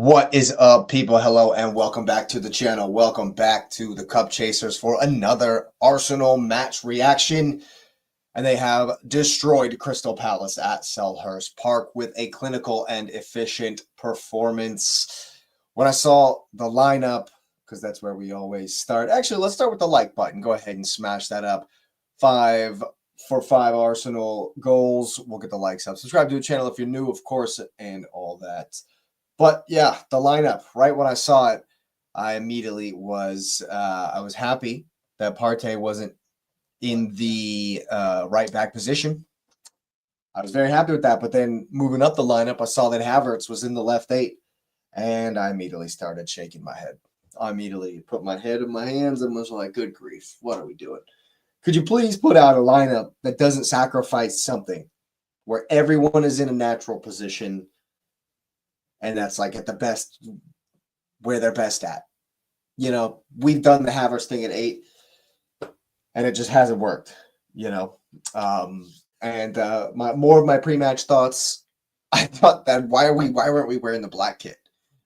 What is up, people? Hello and welcome back to the channel. Welcome back to the Cup Chasers for another Arsenal match reaction. And they have destroyed Crystal Palace at Selhurst Park with a clinical and efficient performance. When I saw the lineup, because that's where we always start. Actually, let's start with the like button. Go ahead and smash that up. 5 for 5 Arsenal goals. We'll get the likes up. Subscribe to the channel if you're new, of course, and all that. But yeah, the lineup, right when I saw it, I immediately was I was happy that Partey wasn't in the right back position. I was very happy with that. But then moving up the lineup, I saw that Havertz was in the left 8, and I immediately started shaking my head. I immediately put my head in my hands and was like, good grief, what are we doing? Could you please put out a lineup that doesn't sacrifice something, where everyone is in a natural position, and that's like at the best, where they're best at. You know, we've done the Havertz thing at 8, and it just hasn't worked, you know. More of my pre-match thoughts, I thought that why weren't we wearing the black kit?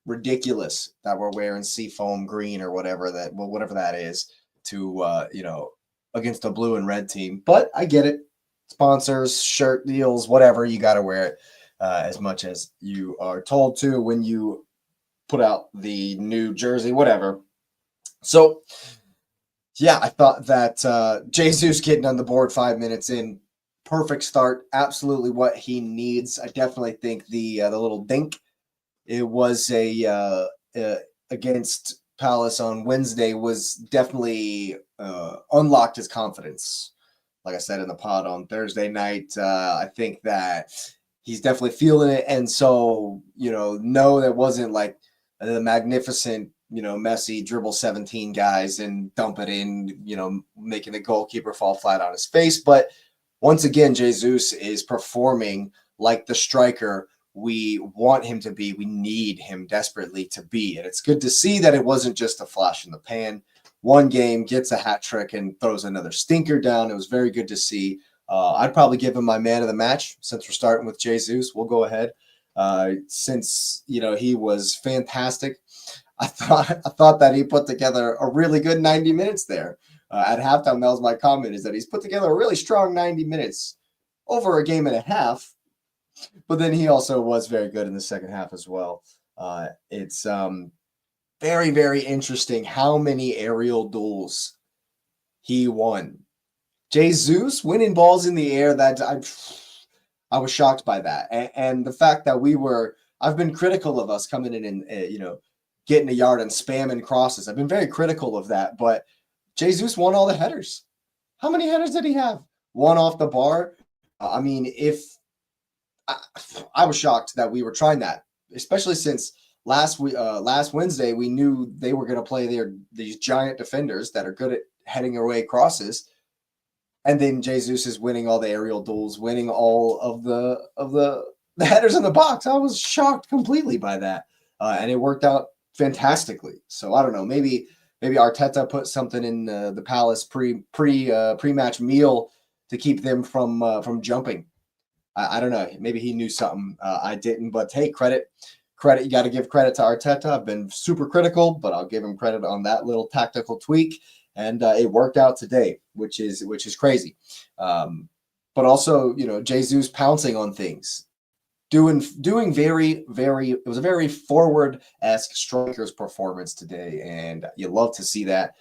Ridiculous that we're wearing seafoam green or whatever that is to against a blue and red team. But I get it. Sponsors, shirt deals, whatever, you got to wear it. As much as you are told to when you put out the new jersey, whatever. So, yeah, I thought that Jesus getting on the board 5 minutes in, perfect start, absolutely what he needs. I definitely think the little dink, it was against Palace on Wednesday, was definitely unlocked his confidence. Like I said in the pod on Thursday night, I think that he's definitely feeling it. And so, no, that wasn't like the magnificent, Messi dribble 17 guys and dump it in, making the goalkeeper fall flat on his face. But once again, Jesus is performing like the striker we want him to be. We need him desperately to be. And it's good to see that it wasn't just a flash in the pan. One game, gets a hat trick and throws another stinker down. It was very good to see. I'd probably give him my man of the match since we're starting with Jesus. We'll go ahead. Since he was fantastic. I thought that he put together a really good 90 minutes there. At halftime, that was my comment, is that he's put together a really strong 90 minutes over a game and a half. But then he also was very good in the second half as well. It's very, very interesting how many aerial duels he won. Jesus winning balls in the air, that I was shocked by that. And the fact that I've been critical of us coming in and, getting a yard and spamming crosses. I've been very critical of that, but Jesus won all the headers. How many headers did he have? One off the bar. I mean, I was shocked that we were trying that, especially since last Wednesday we knew they were going to play these giant defenders that are good at heading away crosses. And then Jesus is winning all the aerial duels, winning all of the headers in the box. I was shocked completely by that, and it worked out fantastically. So I don't know. Maybe Arteta put something in the Palace pre-match meal to keep them from jumping. I don't know. Maybe he knew something I didn't. But hey, credit. You got to give credit to Arteta. I've been super critical, but I'll give him credit on that little tactical tweak. And it worked out today, which is crazy. But also, Jesus pouncing on things, doing very, very. It was a very forward-esque striker's performance today, and you love to see that.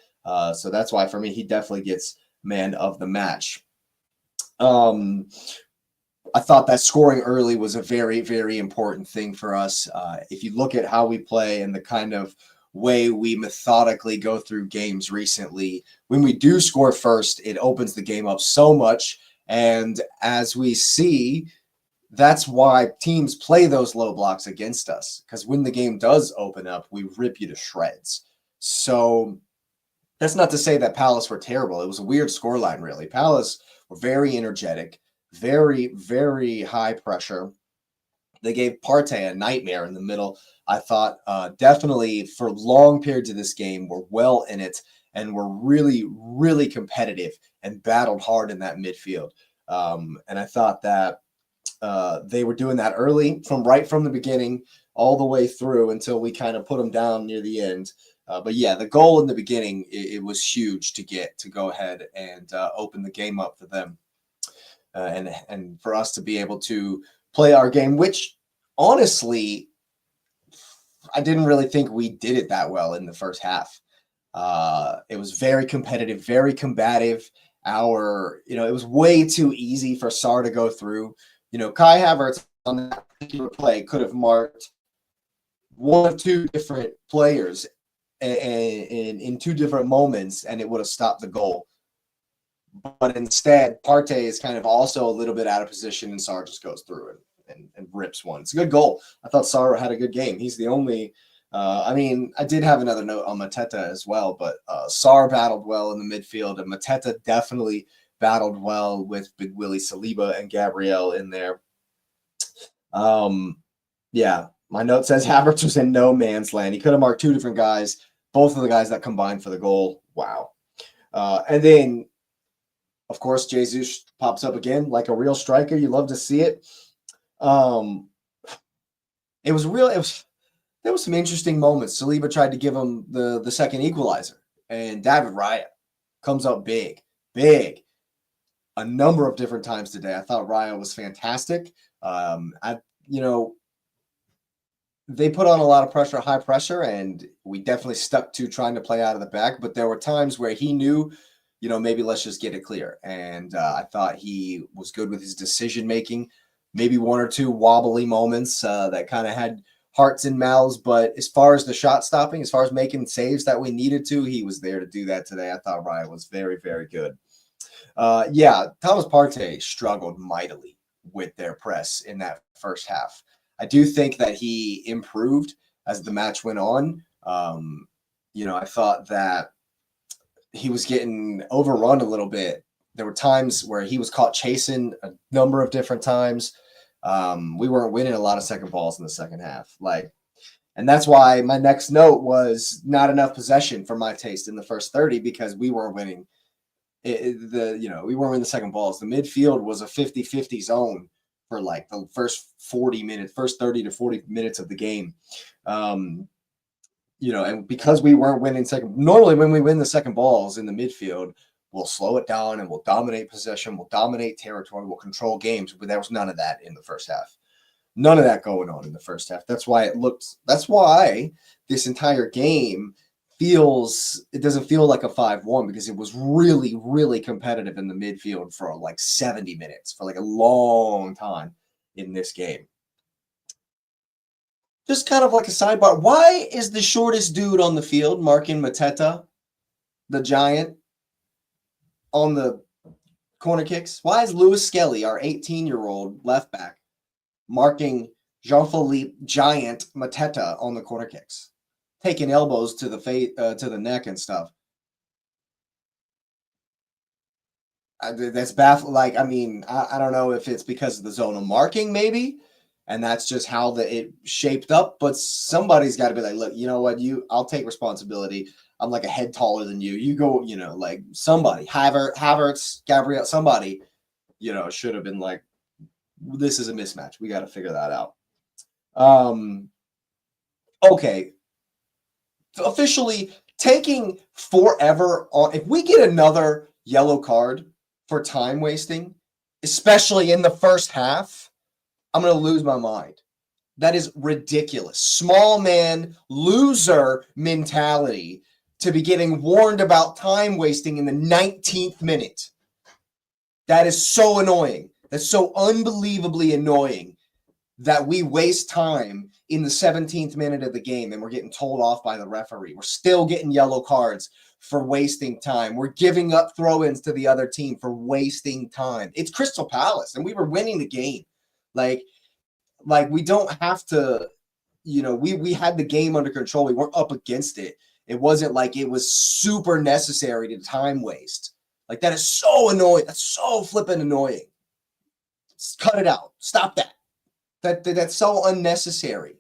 So that's why for me, he definitely gets man of the match. I thought that scoring early was a very, very important thing for us. If you look at how we play and the kind of way we methodically go through games recently, when we do score first, it opens the game up so much. And as we see, that's why teams play those low blocks against us, because when the game does open up, we rip you to shreds. So that's not to say that Palace were terrible. It was a weird scoreline, really. Palace were very energetic, very, very high pressure. They gave Partey a nightmare in the middle. I thought definitely for long periods of this game were well in it and were really, really competitive and battled hard in that midfield. And I thought that They were doing that early, right from the beginning, all the way through until we kind of put them down near the end. But yeah, the goal in the beginning, it was huge to go ahead and open the game up for them, and for us to be able to play our game, which honestly, I didn't really think we did it that well in the first half. It was very competitive, very combative. It was way too easy for Sar to go through. Kai Havertz on that particular play could have marked one of two different players in two different moments, and it would have stopped the goal. But instead, Partey is kind of also a little bit out of position, and Sar just goes through it and rips one. It's a good goal. I thought Sar had a good game. He's the only I did have another note on Mateta as well, but Sar battled well in the midfield, and Mateta definitely battled well with Big Willie Saliba and Gabriel in there. Yeah, my note says Havertz was in no man's land. He could have marked two different guys, both of the guys that combined for the goal. Wow. And then, of course, Jesus pops up again like a real striker. You love to see it. There was some interesting moments. Saliba tried to give him the second equalizer, and David Raya comes up big, a number of different times today. I thought Raya was fantastic. They put on a lot of pressure, high pressure, and we definitely stuck to trying to play out of the back. But there were times where he knew, maybe let's just get it clear. And I thought he was good with his decision making. Maybe one or two wobbly moments that kind of had hearts and mouths, but as far as the shot stopping, as far as making saves that we needed to, he was there to do that today. I thought Raya was very, very good. Thomas Partey struggled mightily with their press in that first half. I do think that he improved as the match went on. I thought that he was getting overrun a little bit. There were times where he was caught chasing a number of different times. We weren't winning a lot of second balls in the second half. And that's why my next note was not enough possession for my taste in the first 30, because we weren't winning we weren't winning the second balls. The midfield was a 50-50 zone for the first 30 to 40 minutes of the game. And because we weren't winning normally when we win the second balls in the midfield, we'll slow it down and we'll dominate possession, we'll dominate territory, we'll control games. But there was none of that in the first half. None of that going on in the first half. That's why this entire game doesn't feel like a 5-1, because it was really, really competitive in the midfield for 70 minutes, for a long time in this game. Just kind of like a sidebar. Why is the shortest dude on the field marking Mateta, the giant, on the corner kicks? Why is Lewis Skelly, our 18-year-old left back, marking Jean-Philippe Giant Mateta on the corner kicks, taking elbows to the neck and stuff? That's baffling. I don't know if it's because of the zonal marking, maybe, and that's just how it shaped up. But somebody's got to be like, look, you know what? I'll take responsibility. I'm a head taller than you. You go, somebody, Havertz, Gabriel, somebody, should have been like, this is a mismatch. We got to figure that out. Okay. Officially taking forever on. If we get another yellow card for time wasting, especially in the first half, I'm going to lose my mind. That is ridiculous. Small man, loser mentality to be getting warned about time wasting in the 19th minute. That is so annoying. That's so unbelievably annoying that we waste time in the 17th minute of the game and we're getting told off by the referee. We're still getting yellow cards for wasting time. We're giving up throw-ins to the other team for wasting time. It's Crystal Palace, and we were winning the game. We don't have to, we had the game under control. We weren't up against it. It wasn't like it was super necessary to time waste. That is so annoying. That's so flippin' annoying. Cut it out. Stop that. That's so unnecessary.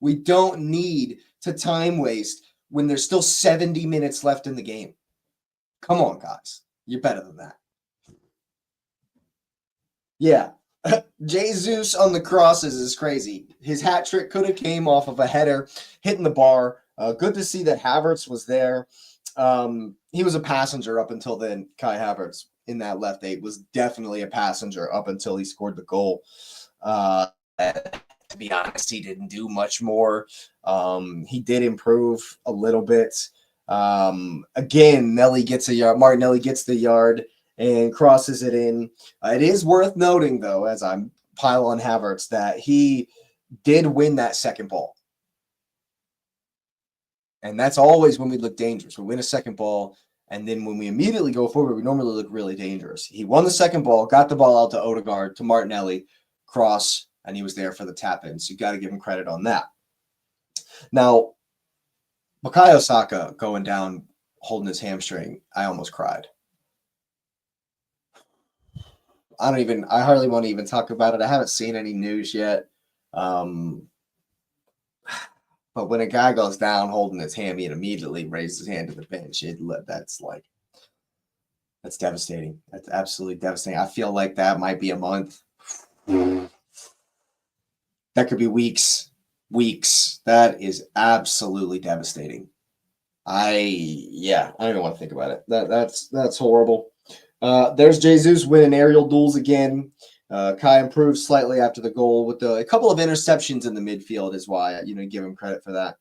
We don't need to time waste when there's still 70 minutes left in the game. Come on, guys. You're better than that. Yeah. Jesus on the crosses is crazy. His hat trick could have came off of a header hitting the bar. Good to see that Havertz was there. He was a passenger up until then. Kai Havertz in that left eight was definitely a passenger up until he scored the goal. To be honest, he didn't do much more. He did improve a little bit. Again, Nelly gets a yard. Martinelli gets the yard and crosses it in. It is worth noting, though, as I pile on Havertz, that he did win that second ball. And that's always when we look dangerous. We win a second ball, and then when we immediately go forward, we normally look really dangerous. He won the second ball, got the ball out to Odegaard, to Martinelli, cross, and he was there for the tap-in. So you got to give him credit on that. Now, Bukayo Saka going down, holding his hamstring, I almost cried. I hardly want to even talk about it. I haven't seen any news yet. But when a guy goes down holding his hammy and immediately raises his hand to the bench, that's devastating. That's absolutely devastating. I feel like that might be a month. That could be weeks. That is absolutely devastating. I don't even want to think about it. That's horrible. There's Jesus winning aerial duels again. Kai improved slightly after the goal with a couple of interceptions in the midfield is why, give him credit for that.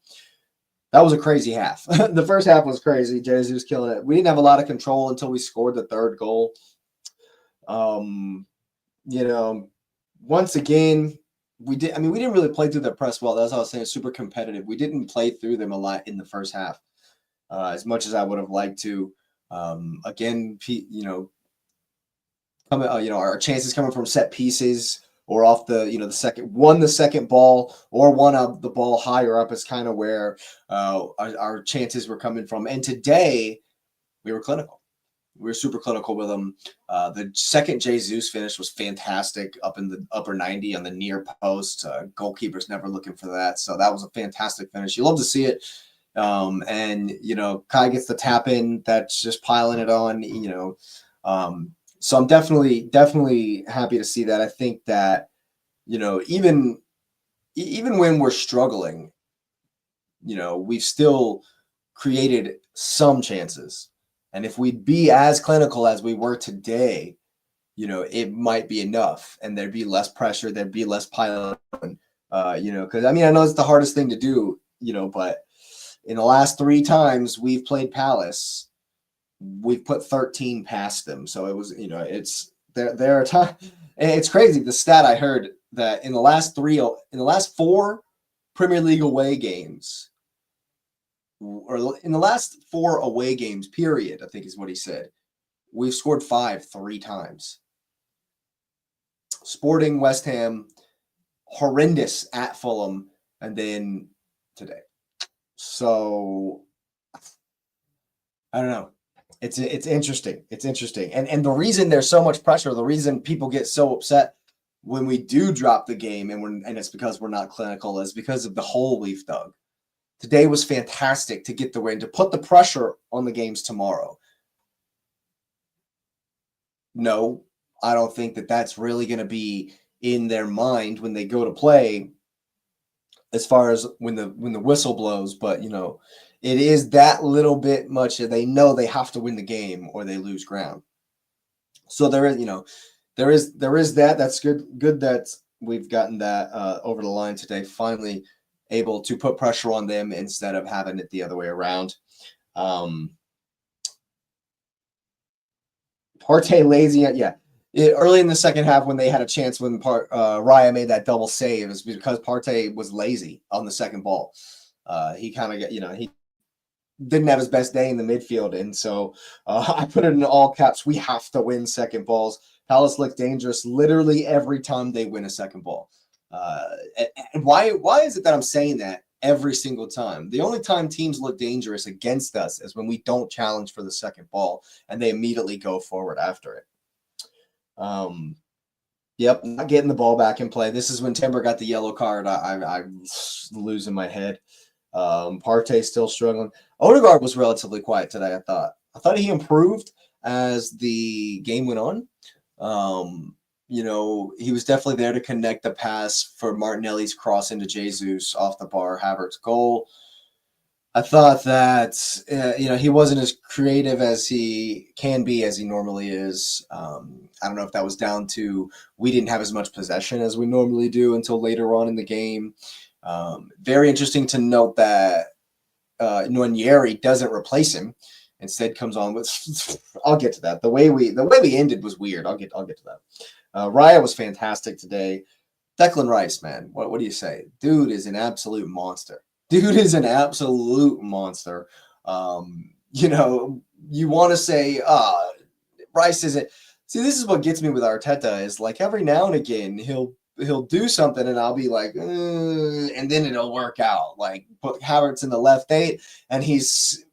That was a crazy half. The first half was crazy. Jesus killing it. We didn't have a lot of control until we scored the third goal. Once again, we didn't really play through the press well. That's what I was saying. Super competitive. We didn't play through them a lot in the first half, as much as I would have liked to. Again, our chances coming from set pieces or off the second ball or one of the ball higher up is kind of where our chances were coming from. And today we were clinical. We were super clinical with them. The second Jesus finish was fantastic up in the upper 90 on the near post. Goalkeeper's never looking for that. So that was a fantastic finish. You love to see it. Kai gets the tap in. That's just piling it on, So I'm definitely happy to see that. I think that, even when we're struggling, we've still created some chances. And if we'd be as clinical as we were today, it might be enough and there'd be less pressure, there'd be less piling, because I know it's the hardest thing to do, but in the last 3 times we've played Palace, we've put 13 past them. So it was, there are times, and it's crazy. The stat I heard that in the last 4 Premier League away games, or in the last 4 away games, period, I think is what he said, we've scored 5 3 times. Sporting, West Ham, horrendous at Fulham, and then today. So I don't know. It's interesting. It's interesting. And the reason there's so much pressure, the reason people get so upset when we do drop the game and it's because we're not clinical, is because of the hole we've dug. Today was fantastic to get the win, to put the pressure on the games tomorrow. No, I don't think that that's really going to be in their mind when they go to play, as far as when the whistle blows. But, it is that little bit much that they know they have to win the game or they lose ground. So there is that. That's good that we've gotten that over the line today. Finally able to put pressure on them instead of having it the other way around. Partey lazy. Early in the second half when they had a chance, when Raya made that double save, is because Partey was lazy on the second ball. He kind of got, he didn't have his best day in the midfield. And so I put it in all caps. We have to win second balls. Palace look dangerous literally every time they win a second ball. And why is it that I'm saying that every single time? The only time teams look dangerous against us is when we don't challenge for the second ball and they immediately go forward after it. Not getting the ball back in play. This is when Timber got the yellow card. I'm losing my head. Partey still struggling. Odegaard was relatively quiet today, I thought he improved as the game went on. he was definitely there to connect the pass for Martinelli's cross into Jesus off the bar, Havertz goal. I thought that he wasn't as creative as he can be as he normally is. I don't know if that was down to we didn't have as much possession as we normally do until later on in the game. Very interesting to note that Nwaneri doesn't replace him. Instead, comes on with. I'll get to that. The way we ended was weird. I'll get to that. Raya was fantastic today. Declan Rice, man, what do you say? Dude is an absolute monster. Dude is an absolute monster. You want to say, Rice isn't. See, this is what gets me with Arteta is like every now and again he'll do something and I'll be like, and then it'll work out. Like put Havertz in the left 8, and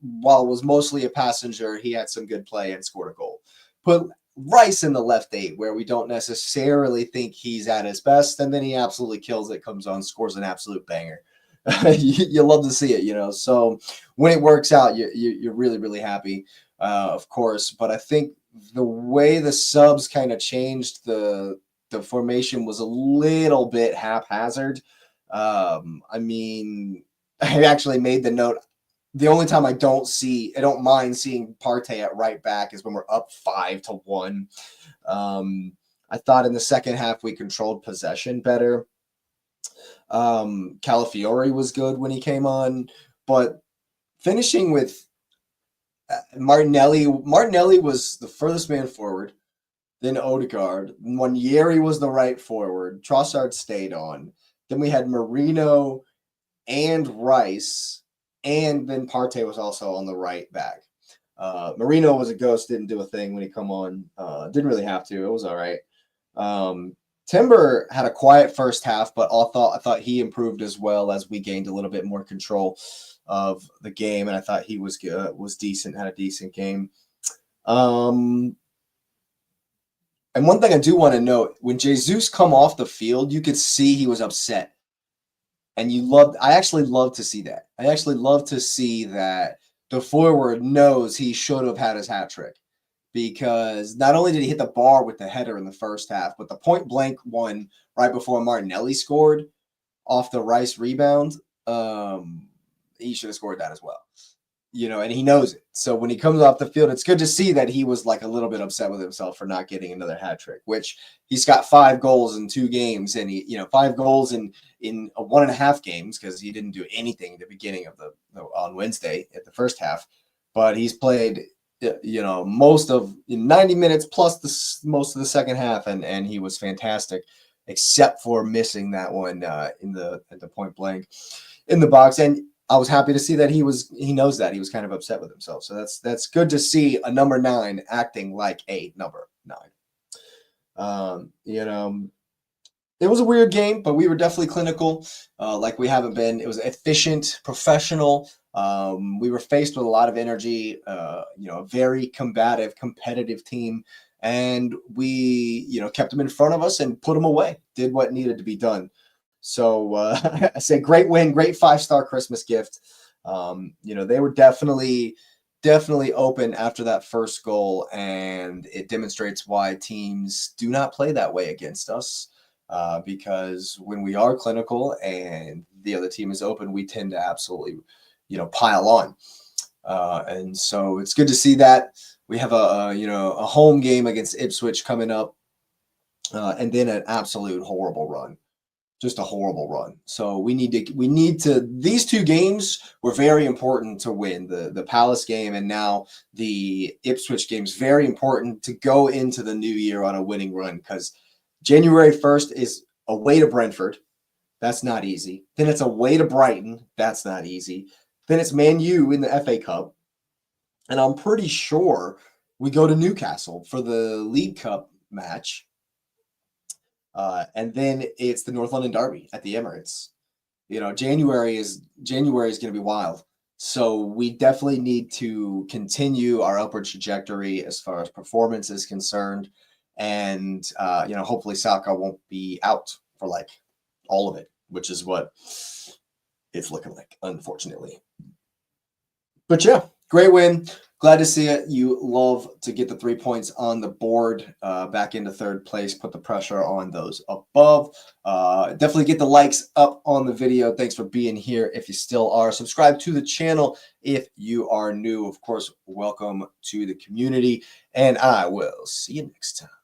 while it was mostly a passenger, he had some good play and scored a goal. Put Rice in the left 8 where we don't necessarily think he's at his best, and then he absolutely kills it, comes on, scores an absolute banger. You love to see it, So when it works out, you're really, really happy, of course. But I think the way the subs kind of changed the formation was a little bit haphazard. I actually made the note. The only time I don't mind seeing Partey at right back is when we're up 5-1. I thought in the second half we controlled possession better. Calafiori was good when he came on, but finishing with Martinelli. Martinelli was the furthest man forward. Then Odegaard. Nwaneri was the right forward. Trossard stayed on. Then we had Marino and Rice, and then Partey was also on the right back. Marino was a ghost, didn't do a thing when he come on. Didn't really have to. It was all right. Timber had a quiet first half, but I thought he improved as well as we gained a little bit more control of the game, and I thought he was good, was decent, had a decent game. And one thing I do want to note, when Jesus come off the field, you could see he was upset. And I actually love to see that. I actually love to see that the forward knows he should have had his hat trick. Because not only did he hit the bar with the header in the first half, but the point blank one right before Martinelli scored off the Rice rebound, he should have scored that as well. And he knows it. So when he comes off the field, it's good to see that he was like a little bit upset with himself for not getting another hat trick, which he's got 5 goals in 2 games, and 5 goals in 1.5 games because he didn't do anything at the beginning of on Wednesday at the first half, but he's played most of 90 minutes plus most of the second half, and he was fantastic, except for missing that one at the point blank in the box. And I was happy to see that he knows that he was kind of upset with himself. So that's good to see a number 9 acting like a number 9. It was a weird game, but we were definitely clinical, like we haven't been. It was efficient, professional. We were faced with a lot of energy, a very combative, competitive team, and we, kept them in front of us and put them away, did what needed to be done. So I say great win, great 5-star Christmas gift. They were definitely open after that first goal, and it demonstrates why teams do not play that way against us. Because when we are clinical and the other team is open, we tend to absolutely, pile on. And so it's good to see that. We have a home game against Ipswich coming up, and then an absolute horrible run. Just a horrible run. So we need to these 2 games were very important to win. The Palace game and now the Ipswich game is very important to go into the new year on a winning run, because January 1st is away to Brentford. That's not easy. Then it's away to Brighton. That's not easy. Then it's Man U in the FA Cup. And I'm pretty sure we go to Newcastle for the League Cup match. And then it's the North London Derby at the Emirates. January is going to be wild. So we definitely need to continue our upward trajectory as far as performance is concerned. And, hopefully Saka won't be out for like all of it, which is what it's looking like, unfortunately. But yeah, Great win. Glad to see it. You love to get the 3 points on the board, back into third place, put the pressure on those above. Definitely get the likes up on the video. Thanks for being here if you still are. Subscribe to the channel if you are new. Of course, welcome to the community, and I will see you next time.